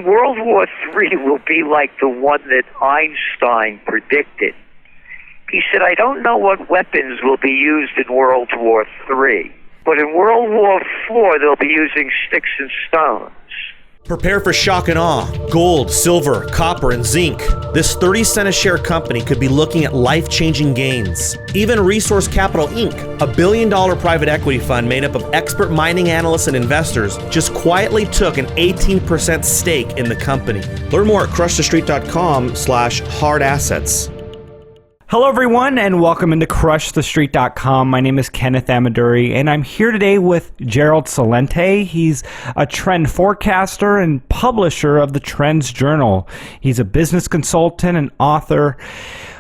World War III will be like the one that Einstein predicted. He said, I don't know what weapons will be used in World War III, but in World War IV, they'll be using sticks and stones. Prepare for shock and awe. Gold, silver, copper, and zinc. This 30-cent a share company could be looking at life-changing gains. Even Resource Capital Inc., a $1 billion private equity fund made up of expert mining analysts and investors, just quietly took an 18% stake in the company. Learn more at crushthestreet.com/hardassets. Hello, everyone, and welcome into crushthestreet.com. My name is Kenneth Amaduri, and I'm here today with Gerald Celente. He's a trend forecaster and publisher of the Trends Journal. He's a business consultant and author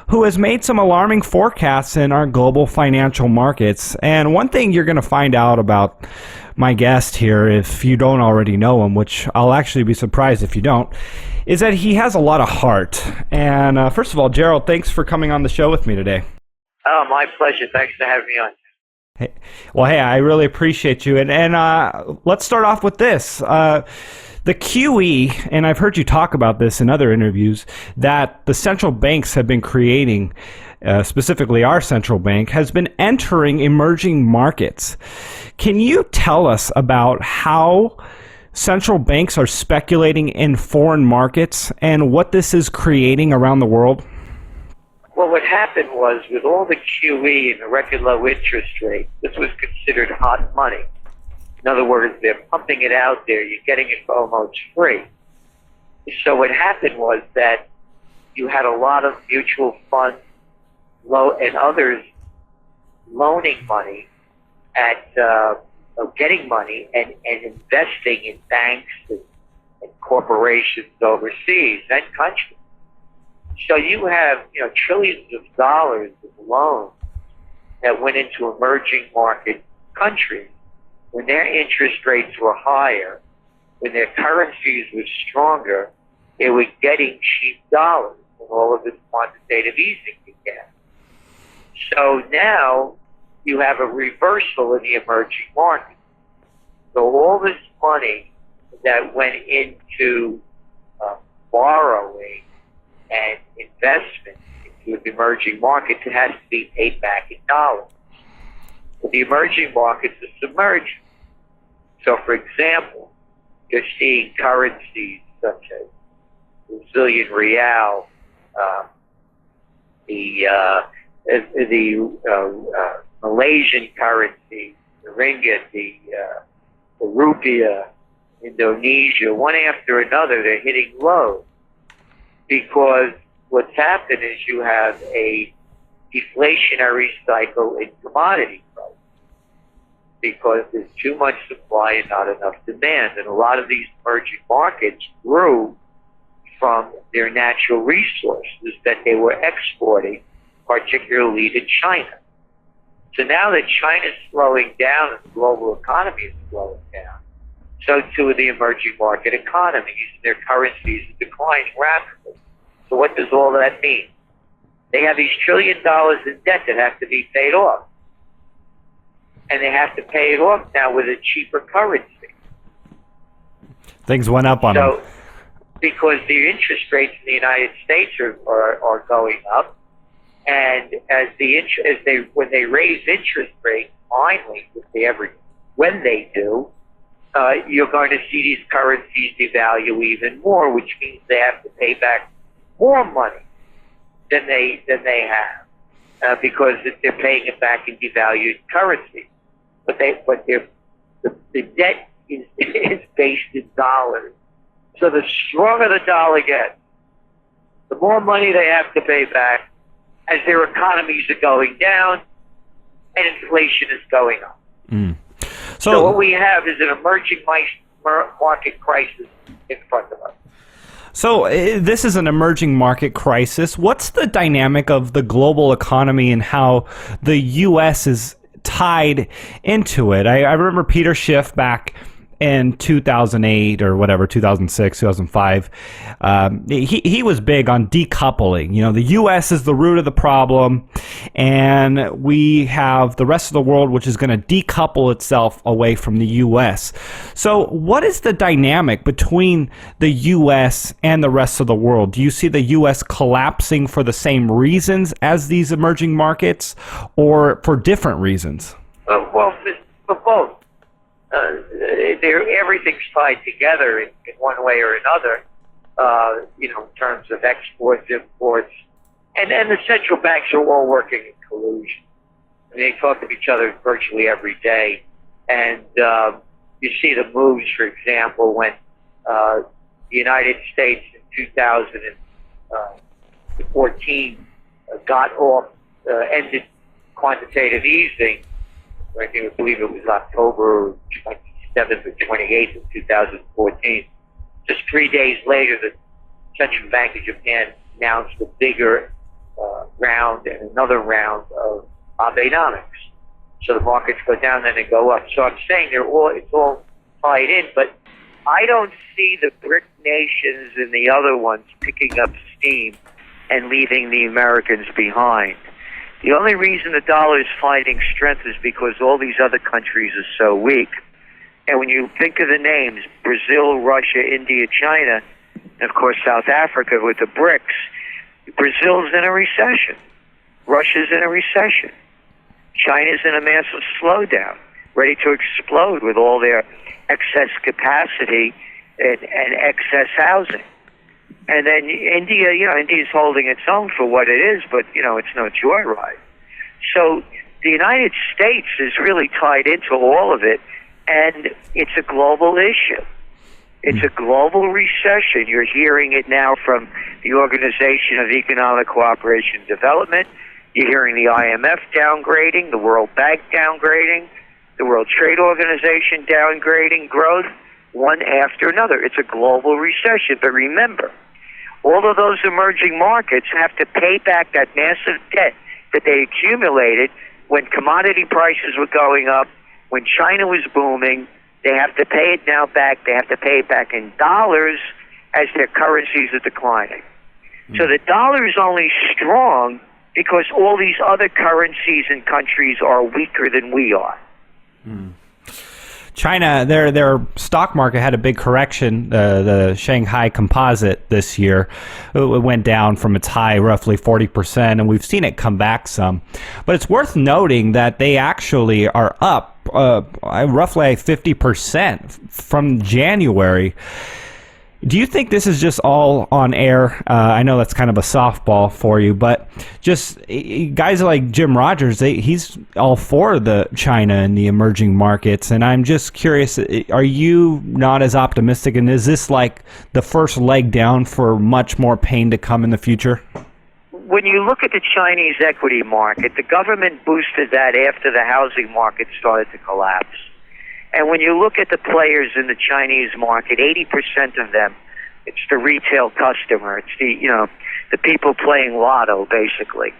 who has made some alarming forecasts in our global financial markets. And one thing you're going to find out about my guest here, if you don't already know him, which I'll actually be surprised if you don't, is that he has a lot of heart. And first of all, Gerald, thanks for coming on the show with me today. Oh, my pleasure. Thanks for having me on. Hey, I really appreciate you. And let's start off with this. The QE, and I've heard you talk about this in other interviews, that the central banks have been creating, specifically our central bank, has been entering emerging markets. Can you tell us about how central banks are speculating in foreign markets and what this is creating around the world? Well, what happened was, with all the QE and the record low interest rate, this was considered hot money. In other words, they're pumping it out there. You're getting it for almost free. So what happened was that you had a lot of mutual funds and others loaning money getting money and investing in banks and corporations overseas and countries. So you have, trillions of dollars of loans that went into emerging market countries when their interest rates were higher, when their currencies were stronger. They were getting cheap dollars when all of this quantitative easing began. So now you have a reversal in the emerging market. So all this money that went into borrowing and investment into the emerging markets, it has to be paid back in dollars. So the emerging markets are submerging. So, for example, you're seeing currencies such as Brazilian real, the Malaysian currency, the ringgit, the rupiah, Indonesia, one after another, they're hitting lows because what's happened is you have a deflationary cycle in commodity prices because there's too much supply and not enough demand. And a lot of these emerging markets grew from their natural resources that they were exporting, particularly to China. So now that China's slowing down and the global economy is slowing down, so too are the emerging market economies. Their currencies are declining rapidly. So what does all that mean? They have these $1 trillion in debt that have to be paid off. And they have to pay it off now with a cheaper currency. Things went up on them. Because the interest rates in the United States are going up, and when they raise interest rates, finally, when they do, you're going to see these currencies devalue even more, which means they have to pay back more money than they have, because they're paying it back in devalued currency. But the debt is based in dollars. So the stronger the dollar gets, the more money they have to pay back as their economies are going down and inflation is going up. Mm. So what we have is an emerging market crisis in front of us. So this is an emerging market crisis. What's the dynamic of the global economy and how the U.S. is tied into it? I remember Peter Schiff back in 2008 or whatever, 2006, 2005, he was big on decoupling. The U.S. is the root of the problem, and we have the rest of the world, which is going to decouple itself away from the U.S. So what is the dynamic between the U.S. and the rest of the world? Do you see the U.S. collapsing for the same reasons as these emerging markets, or for different reasons? Well, for both. Everything's tied together in one way or another, in terms of exports, imports, and the central banks are all working in collusion. They talk to each other virtually every day, and you see the moves, for example, when the United States in 2014 ended quantitative easing. I believe it was October 27th or 28th of 2014. Just 3 days later, the Central Bank of Japan announced a bigger round and another round of Abenomics. So the markets go down, then they go up. So I'm saying it's all tied in, but I don't see the BRIC nations and the other ones picking up steam and leaving the Americans behind. The only reason the dollar is finding strength is because all these other countries are so weak. And when you think of the names, Brazil, Russia, India, China, and of course South Africa with the BRICS, Brazil's in a recession. Russia's in a recession. China's in a massive slowdown, ready to explode with all their excess capacity and excess housing. And then India, India's holding its own for what it is, but, it's no joyride. So the United States is really tied into all of it, and it's a global issue. It's a global recession. You're hearing it now from the Organization of Economic Cooperation and Development. You're hearing the IMF downgrading, the World Bank downgrading, the World Trade Organization downgrading growth, one after another. It's a global recession. But remember, all of those emerging markets have to pay back that massive debt that they accumulated when commodity prices were going up, when China was booming. They have to pay it now back. They have to pay it back in dollars as their currencies are declining. So the dollar is only strong because all these other currencies and countries are weaker than we are. China, their stock market had a big correction. The Shanghai Composite this year, it went down from its high, roughly 40%, and we've seen it come back some. But it's worth noting that they actually are up roughly 50% from January. Do you think this is just all on air? I know that's kind of a softball for you, but just guys like Jim Rogers, he's all for the China and the emerging markets, and I'm just curious, are you not as optimistic, and is this like the first leg down for much more pain to come in the future? When you look at the Chinese equity market, the government boosted that after the housing market started to collapse. And when you look at the players in the Chinese market, 80% of them, it's the retail customer. It's the people playing lotto, basically.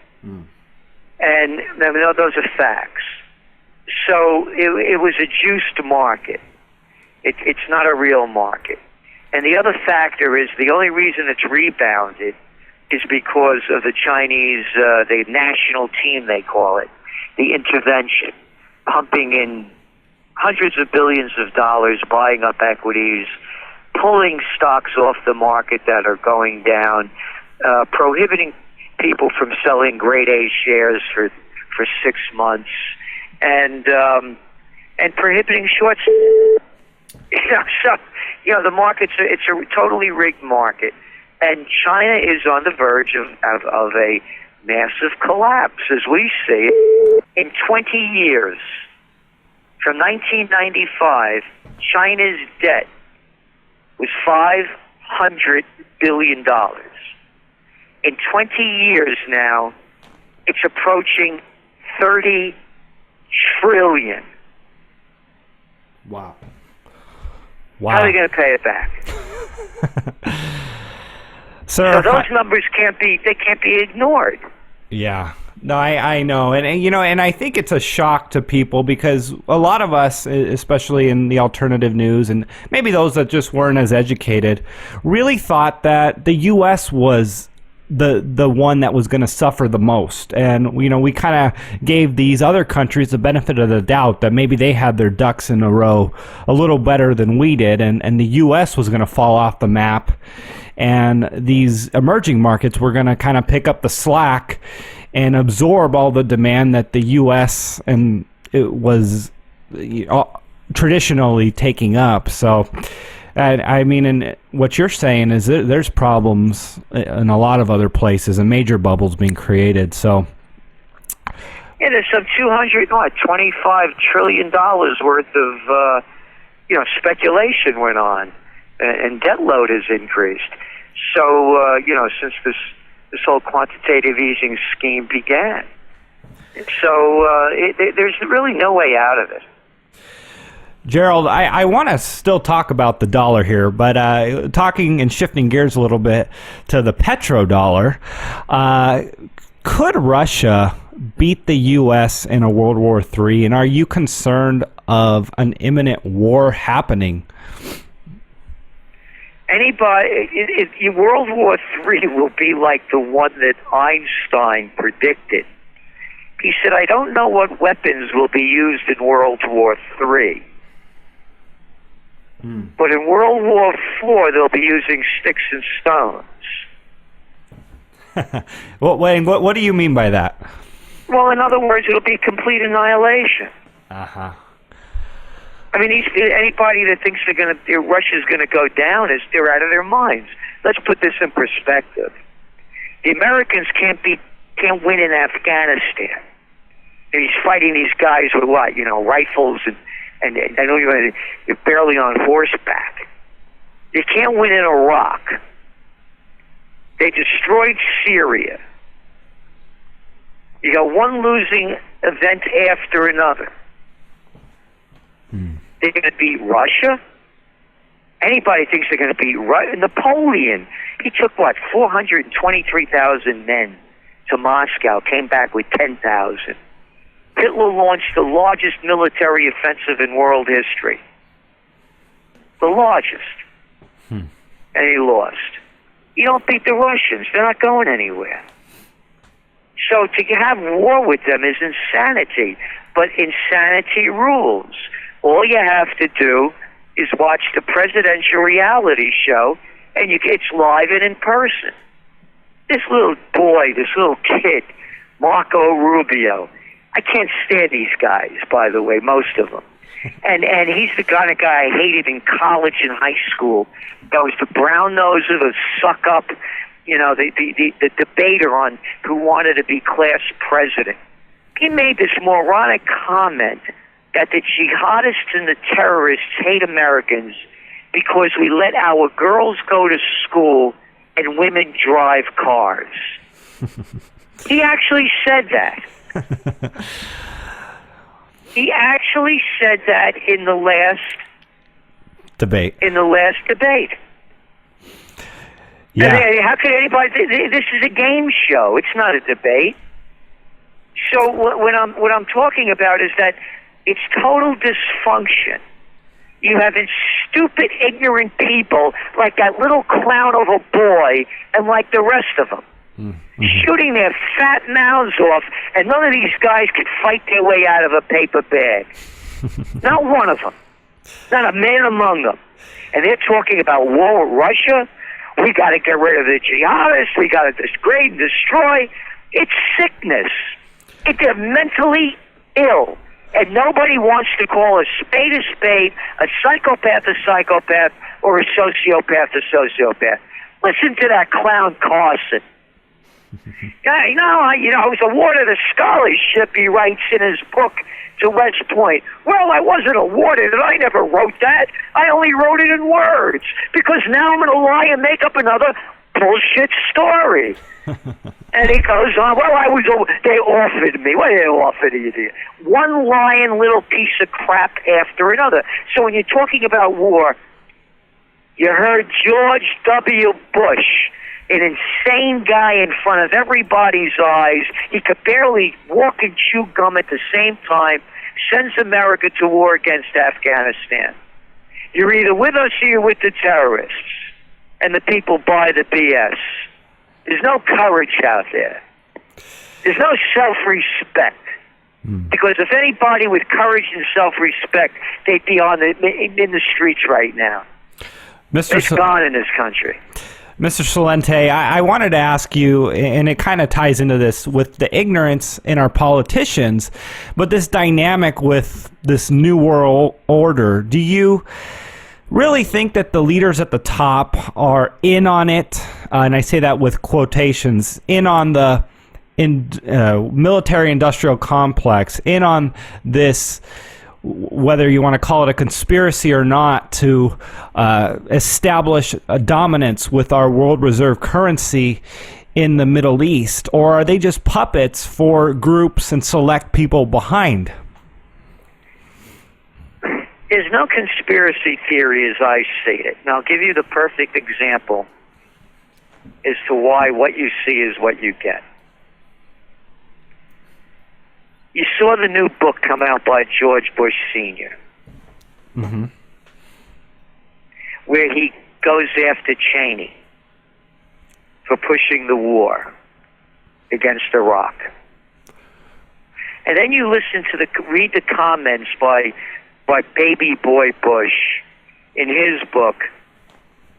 And those are facts. So it was a juiced market. It's not a real market. And the other factor is the only reason it's rebounded is because of the Chinese, the national team, they call it, the intervention, pumping in hundreds of billions of dollars, buying up equities, pulling stocks off the market that are going down, prohibiting people from selling grade A shares for 6 months, and prohibiting shorts. The market's it's a totally rigged market, and China is on the verge of a massive collapse, as we see it. In 20 years. From 1995, China's debt was $500 billion. In 20 years now, it's approaching $30 trillion. Wow. How are they going to pay it back? So those numbers can't be ignored. Yeah. No, I know. And I think it's a shock to people because a lot of us, especially in the alternative news and maybe those that just weren't as educated, really thought that the U.S. was the one that was going to suffer the most. And, we kind of gave these other countries the benefit of the doubt that maybe they had their ducks in a row a little better than we did. And the U.S. was going to fall off the map. And these emerging markets were going to kind of pick up the slack and absorb all the demand that the U.S. and it was traditionally taking up. So, I mean, and what you're saying is that there's problems in a lot of other places and major bubbles being created. So, yeah, there's some $25 trillion worth of speculation went on, and debt load has increased. So, since this whole quantitative easing scheme began. So there's really no way out of it. Gerald, I want to still talk about the dollar here, but talking and shifting gears a little bit to the petrodollar, could Russia beat the U.S. in a World War III, and are you concerned of an imminent war happening? World War III will be like the one that Einstein predicted. He said, I don't know what weapons will be used in World War III. But in World War IV, they'll be using sticks and stones. What do you mean by that? Well, in other words, it'll be complete annihilation. Uh-huh. I mean, anybody that thinks Russia's going to go down they're out of their minds. Let's put this in perspective. The Americans can't win in Afghanistan. And he's fighting these guys with what? Rifles and I don't even, they're barely on horseback. They can't win in Iraq. They destroyed Syria. You got one losing event after another. They're going to beat Russia? Anybody thinks they're going to beat Napoleon. He took, 423,000 men to Moscow, came back with 10,000. Hitler launched the largest military offensive in world history. The largest. And he lost. You don't beat the Russians. They're not going anywhere. So to have war with them is insanity. But insanity rules. All you have to do is watch the presidential reality show, and it's live and in person. This little boy, this little kid, Marco Rubio, I can't stand these guys, by the way, most of them. And he's the kind of guy I hated in college and high school. That was the brown noser, the suck up, the debater on who wanted to be class president. He made this moronic comment that the jihadists and the terrorists hate Americans because we let our girls go to school and women drive cars. He actually said that. He actually said that in the last debate. Yeah. How could anybody? This is a game show. It's not a debate. So what I'm talking about is that it's total dysfunction. You have stupid, ignorant people like that little clown of a boy and like the rest of them. Shooting their fat mouths off, and none of these guys could fight their way out of a paper bag. Not one of them. Not a man among them. And they're talking about war with Russia. We got to get rid of the jihadists. We got to degrade and destroy. It's sickness. They're mentally ill. And nobody wants to call a spade, a psychopath, or a sociopath. Listen to that clown Carson. I was awarded a scholarship, he writes in his book, to West Point. Well, I wasn't awarded, and I never wrote that. I only wrote it in words, because now I'm going to lie and make up another bullshit story. And he goes on, they offered me. What did they offer you? One lying little piece of crap after another. So when you're talking about war, you heard George W. Bush an insane guy in front of everybody's eyes. He could barely walk and chew gum at the same time, sends America to war against Afghanistan. You're either with us or you're with the terrorists. And the people buy the BS. There's no courage out there. There's no self-respect. Because if anybody with courage and self-respect, they'd be in the streets right now. It's gone in this country. Mr. Celente, I wanted to ask you, and it kind of ties into this with the ignorance in our politicians, but this dynamic with this new world order, do you really think that the leaders at the top are in on it? And I say that with quotations, in on the military-industrial complex, in on this, whether you want to call it a conspiracy or not, to establish a dominance with our world reserve currency in the Middle East? Or are they just puppets for groups and select people behind? There's no conspiracy theory as I see it. And I'll give you the perfect example as to why what you see is what you get. You saw the new book come out by George Bush Sr., where he goes after Cheney for pushing the war against Iraq. And then you read the comments by Baby Boy Bush in his book,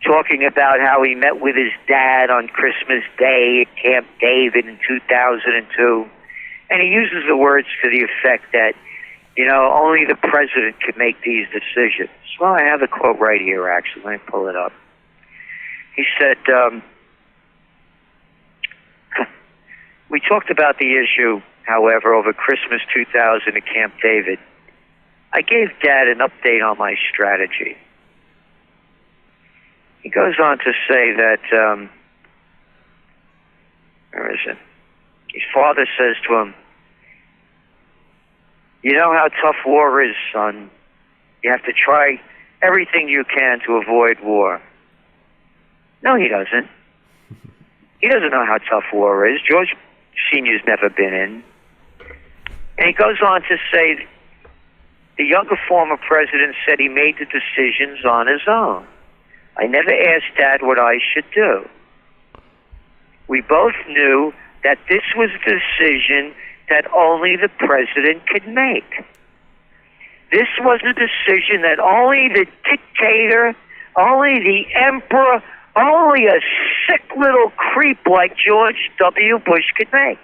talking about how he met with his dad on Christmas Day at Camp David in 2002. And he uses the words to the effect that, only the president could make these decisions. Well, I have the quote right here, actually. Let me pull it up. He said, we talked about the issue, however, over Christmas 2000 at Camp David. I gave Dad an update on my strategy. He goes on to say that, where is it? His father says to him, you know how tough war is, son. You have to try everything you can to avoid war. No, he doesn't. He doesn't know how tough war is. George Sr.'s never been in. And he goes on to say, the younger former president said he made the decisions on his own. I never asked Dad what I should do. We both knew that this was a decision that only the president could make. This was a decision that only the dictator, only the emperor, only a sick little creep like George W. Bush could make.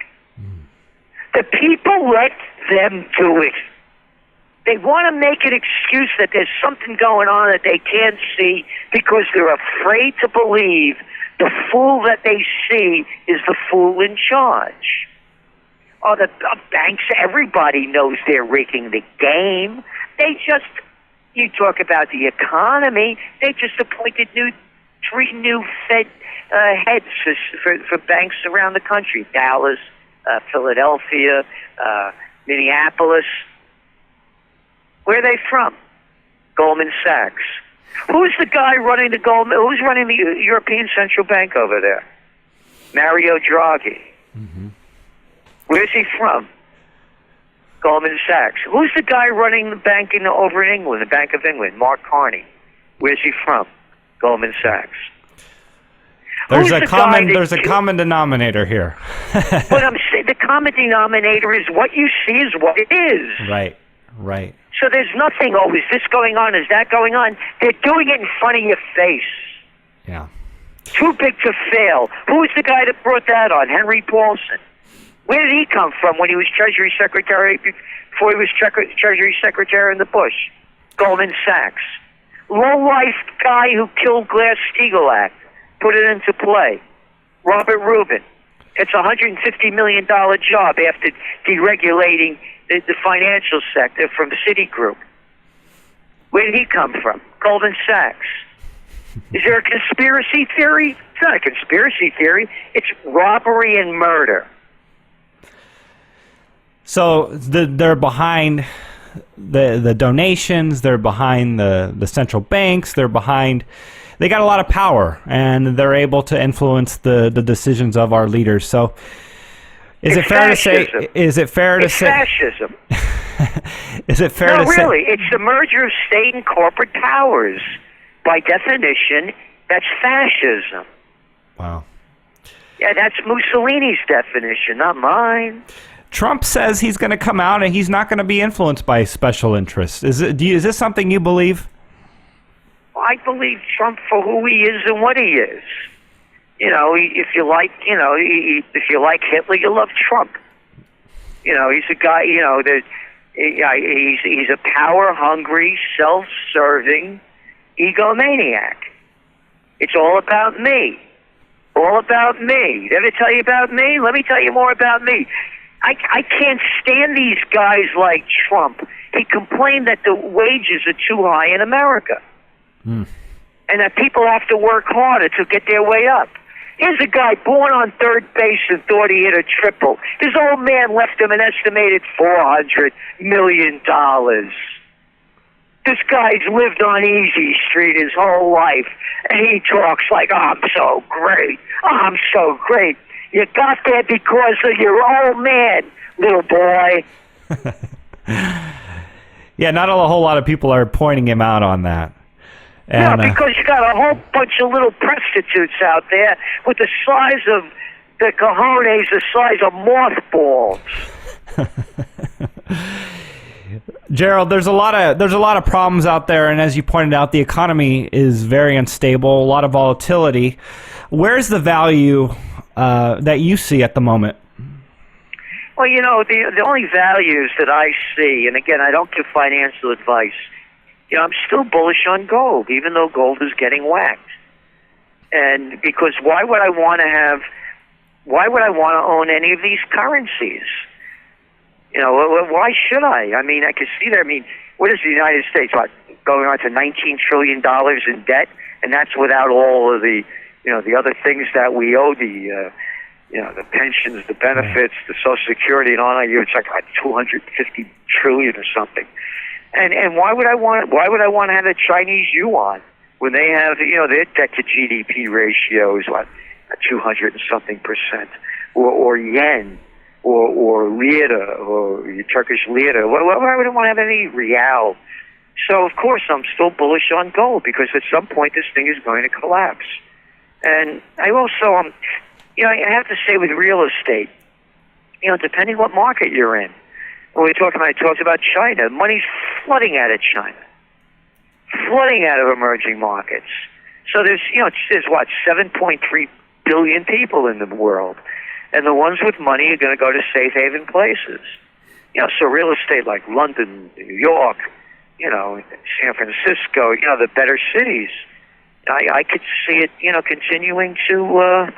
The people let them do it. They want to make an excuse that there's something going on that they can't see because they're afraid to believe the fool that they see is the fool in charge. Oh, the banks, everybody knows they're rigging the game. You talk about the economy, they just appointed three new Fed heads for banks around the country. Dallas, Philadelphia, Minneapolis. Where are they from? Goldman Sachs. Who's the guy running who's running the European Central Bank over there? Mario Draghi. Where's he from? Goldman Sachs. Who's the guy running the bank over in England, the Bank of England? Mark Carney. Where's he from? Goldman Sachs. There's a common denominator here. But I'm saying the common denominator is what you see is what it is. Right. So there's nothing, is this going on? Is that going on? They're doing it in front of your face. Yeah. Too big to fail. Who was the guy that brought that on? Henry Paulson. Where did he come from when he was Treasury Secretary, before he was Treasury Secretary in the Bush? Goldman Sachs. Low-life guy who killed Glass-Steagall Act. Put it into play. Robert Rubin. It's a $150 million job after deregulating the financial sector from Citigroup. Where did he come from? Goldman Sachs. Is there a conspiracy theory? It's not a conspiracy theory. It's robbery and murder. So they're behind the donations. They're behind the central banks. They're behind they got a lot of power, and they're able to influence the decisions of our leaders. So, is it fair to say? Is it fair to say? Fascism. Is it fair to say? No, really, it's the merger of state and corporate powers. By definition, that's fascism. Wow. Yeah, that's Mussolini's definition, not mine. Trump says he's going to come out and he's not going to be influenced by special interests. Is this something you believe? I believe Trump for who he is and what he is. If you like Hitler, you love Trump. He's a guy. He's a power-hungry, self-serving egomaniac. It's all about me. All about me. Did I ever tell you about me? Let me tell you more about me. I can't stand these guys like Trump. He complained that the wages are too high in America. And that people have to work harder to get their way up. Here's a guy born on third base and thought he hit a triple. His old man left him an estimated $400 million. This guy's lived on Easy Street his whole life, and he talks like, I'm so great. I'm so great. You got there because of your old man, little boy. Yeah, not a whole lot of people are pointing him out on that. And, because you got a whole bunch of little prostitutes out there with the size of the cojones, the size of mothballs. Gerald, there's a lot of problems out there, and as you pointed out, the economy is very unstable, a lot of volatility. Where's the value that you see at the moment? Well, the only values that I see, and again, I don't give financial advice. I'm still bullish on gold, even though gold is getting whacked. And because why would I want to own any of these currencies? Why should I? I mean, I can see that. I mean, what is the United States? Going on to $19 trillion in debt, and that's without all of the, the other things that we owe, the pensions, the benefits, the Social Security, and all that. It's like $250 trillion or something. And why would I want to have the Chinese yuan when they have their debt to GDP ratio is 200 and something %, or yen, or lira, or Turkish lira? Why would I want to have any real? So of course I'm still bullish on gold because at some point this thing is going to collapse. And I also I have to say with real estate, depending what market you're in. When I talked about China. Money's flooding out of China, flooding out of emerging markets. So there's 7.3 billion people in the world, and the ones with money are going to go to safe haven places. So real estate like London, New York, San Francisco, the better cities. I could see it, continuing to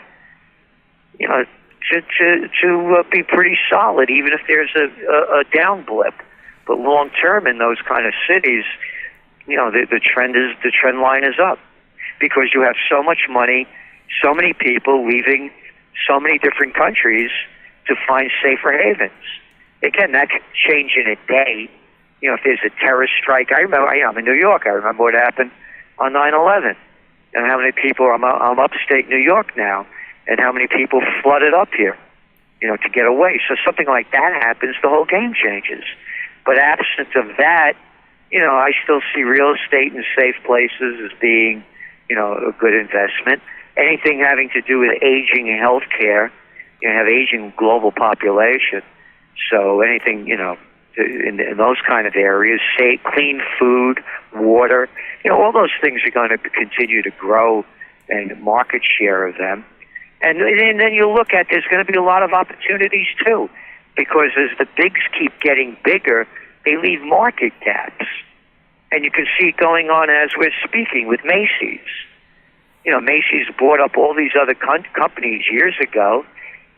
be pretty solid, even if there's a down blip. But long term in those kind of cities, the trend line is up because you have so much money, so many people leaving so many different countries to find safer havens. Again, that could change in a day. If there's a terrorist strike, I remember. I'm in New York. I remember what happened on 9/11, and how many people. I'm upstate New York now. And how many people flooded up here, to get away. So something like that happens, the whole game changes. But absent of that, I still see real estate in safe places as being, a good investment. Anything having to do with aging and health care, have aging global population. So anything, in those kind of areas, say clean food, water, all those things are going to continue to grow and market share of them. And then you look at, there's going to be a lot of opportunities too, because as the bigs keep getting bigger, they leave market gaps. And you can see it going on as we're speaking with Macy's. Macy's bought up all these other companies years ago,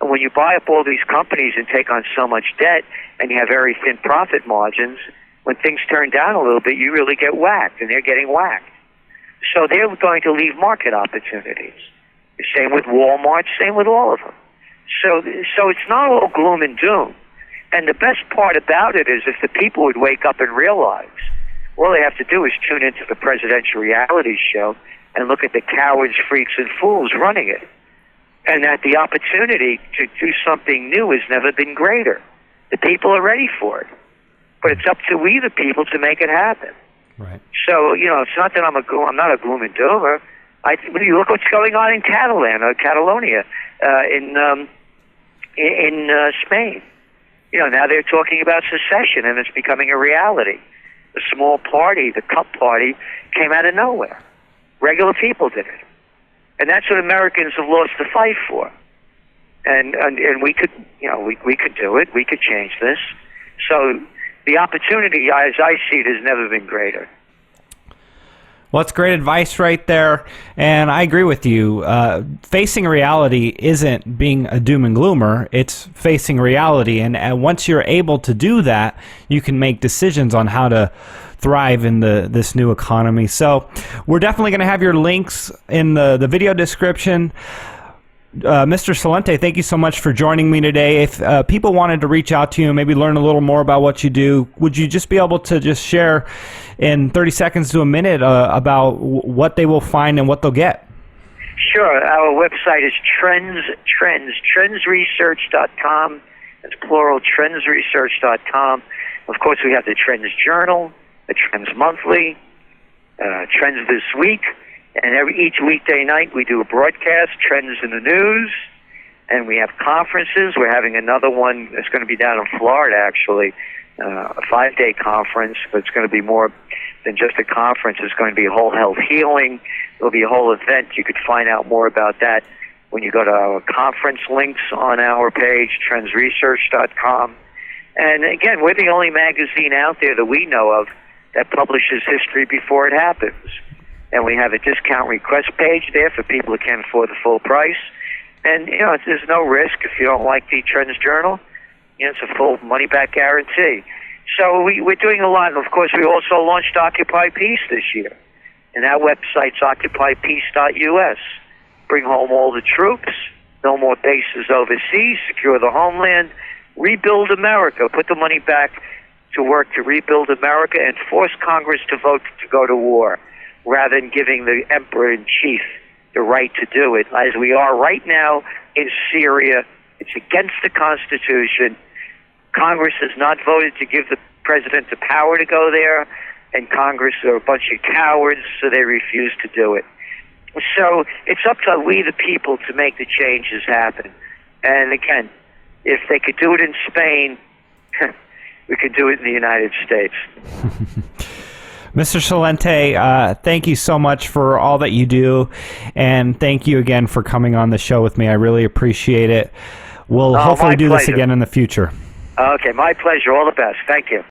and when you buy up all these companies and take on so much debt, and you have very thin profit margins, when things turn down a little bit, you really get whacked, and they're getting whacked. So they're going to leave market opportunities. Same with Walmart, same with all of them. So it's not all gloom and doom. And the best part about it is if the people would wake up and realize all they have to do is tune into the presidential reality show and look at the cowards, freaks, and fools running it. And that the opportunity to do something new has never been greater. The people are ready for it. But it's up to we, the people, to make it happen. Right. So, it's not that I'm not a gloom and doomer. When you look what's going on in Catalonia, in Spain. Now they're talking about secession, and it's becoming a reality. The small party, the Cup Party, came out of nowhere. Regular people did it. And that's what Americans have lost the fight for. And we could, we could do it. We could change this. So the opportunity, as I see it, has never been greater. Well, that's great advice right there, and I agree with you. Facing reality isn't being a doom and gloomer, it's facing reality, and once you're able to do that, you can make decisions on how to thrive in this new economy. So we're definitely going to have your links in the video description. Mr. Celente, thank you so much for joining me today. If people wanted to reach out to you and maybe learn a little more about what you do, would you just be able to just share in 30 seconds to a minute about what they will find and what they'll get? Sure. Our website is trendsresearch.com. It's plural, trendsresearch.com. Of course, we have the Trends Journal, the Trends Monthly, Trends This Week. And each weekday night we do a broadcast, Trends in the News, and we have conferences. We're having another one that's going to be down in Florida, actually, a 5-day conference, but it's going to be more than just a conference. It's going to be a whole health healing. There'll be a whole event. You could find out more about that when you go to our conference links on our page, trendsresearch.com. And again, we're the only magazine out there that we know of that publishes history before it happens. And we have a discount request page there for people who can't afford the full price. And, there's no risk if you don't like the Trends Journal. It's a full money-back guarantee. So we're doing a lot. And, of course, we also launched Occupy Peace this year. And our website's occupypeace.us. Bring home all the troops, no more bases overseas, secure the homeland, rebuild America, put the money back to work to rebuild America, and force Congress to vote to go to war, rather than giving the emperor-in-chief the right to do it, as we are right now in Syria. It's against the Constitution. Congress has not voted to give the president the power to go there, and Congress are a bunch of cowards, so they refuse to do it. So it's up to we, the people, to make the changes happen. And again, if they could do it in Spain, we could do it in the United States. Mr. Celente, thank you so much for all that you do, and thank you again for coming on the show with me. I really appreciate it. We'll hopefully do this again in the future. Okay, my pleasure. All the best. Thank you.